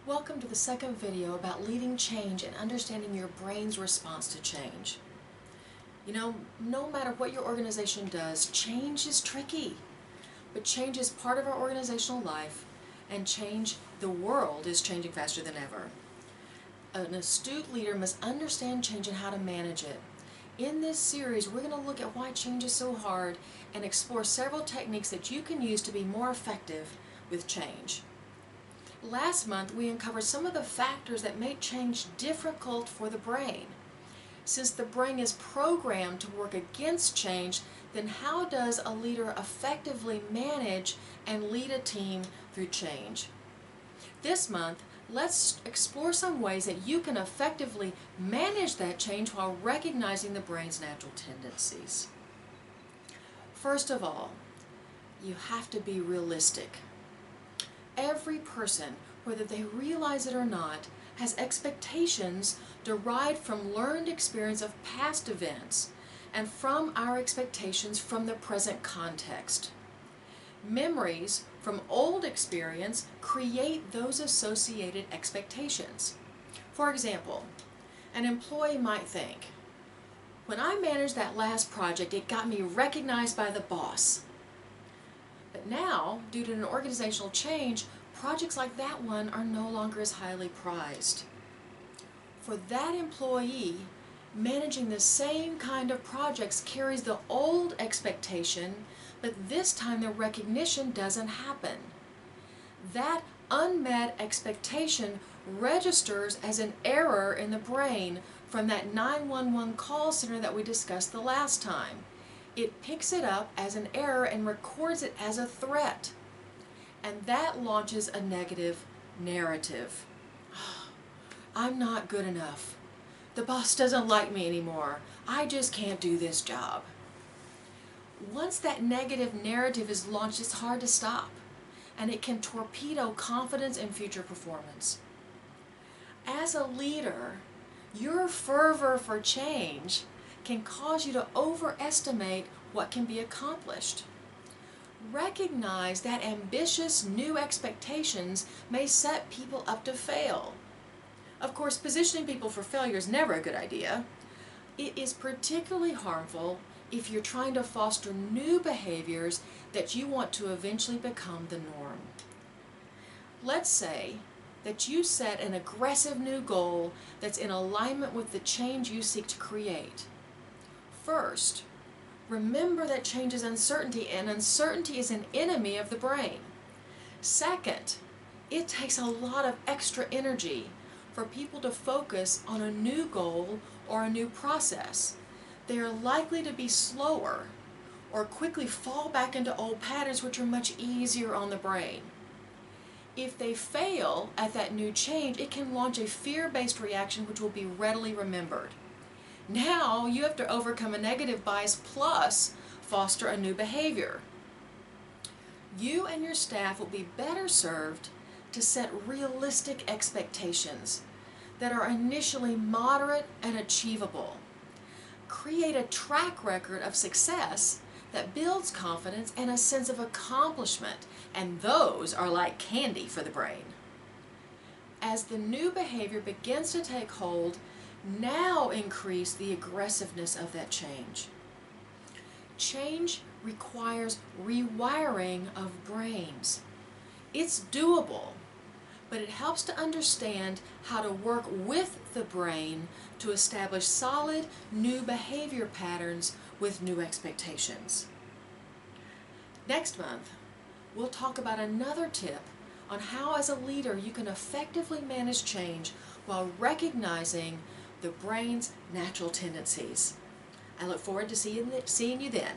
Welcome to the second video about leading change and understanding your brain's response to change. You know, no matter what your organization does, change is tricky. But change is part of our organizational life, and the world is changing faster than ever. An astute leader must understand change and how to manage it. In this series, we're going to look at why change is so hard and explore several techniques that you can use to be more effective with change. Last month, we uncovered some of the factors that make change difficult for the brain. Since the brain is programmed to work against change, then how does a leader effectively manage and lead a team through change? This month, let's explore some ways that you can effectively manage that change while recognizing the brain's natural tendencies. First of all, you have to be realistic. Every person, whether they realize it or not, has expectations derived from learned experience of past events and from our expectations from the present context. Memories from old experience create those associated expectations. For example, an employee might think, when I managed that last project, it got me recognized by the boss. But now, due to an organizational change, projects like that one are no longer as highly prized. For that employee, managing the same kind of projects carries the old expectation, but this time the recognition doesn't happen. That unmet expectation registers as an error in the brain from that 911 call center that we discussed the last time. It picks it up as an error and records it as a threat. And that launches a negative narrative. I'm not good enough. The boss doesn't like me anymore. I just can't do this job. Once that negative narrative is launched, it's hard to stop, and it can torpedo confidence and future performance. As a leader, your fervor for change can cause you to overestimate what can be accomplished. Recognize that ambitious new expectations may set people up to fail. Of course, positioning people for failure is never a good idea. It is particularly harmful if you're trying to foster new behaviors that you want to eventually become the norm. Let's say that you set an aggressive new goal that's in alignment with the change you seek to create. First, remember that change is uncertainty, and uncertainty is an enemy of the brain. Second, it takes a lot of extra energy for people to focus on a new goal or a new process. They are likely to be slower or quickly fall back into old patterns which are much easier on the brain. If they fail at that new change, it can launch a fear-based reaction which will be readily remembered. Now you have to overcome a negative bias plus foster a new behavior. You and your staff will be better served to set realistic expectations that are initially moderate and achievable. Create a track record of success that builds confidence and a sense of accomplishment, and those are like candy for the brain. As the new behavior begins to take hold, now increase the aggressiveness of that change. Change requires rewiring of brains. It's doable, but it helps to understand how to work with the brain to establish solid new behavior patterns with new expectations. Next month, we'll talk about another tip on how as a leader you can effectively manage change while recognizing the brain's natural tendencies. I look forward to seeing you then.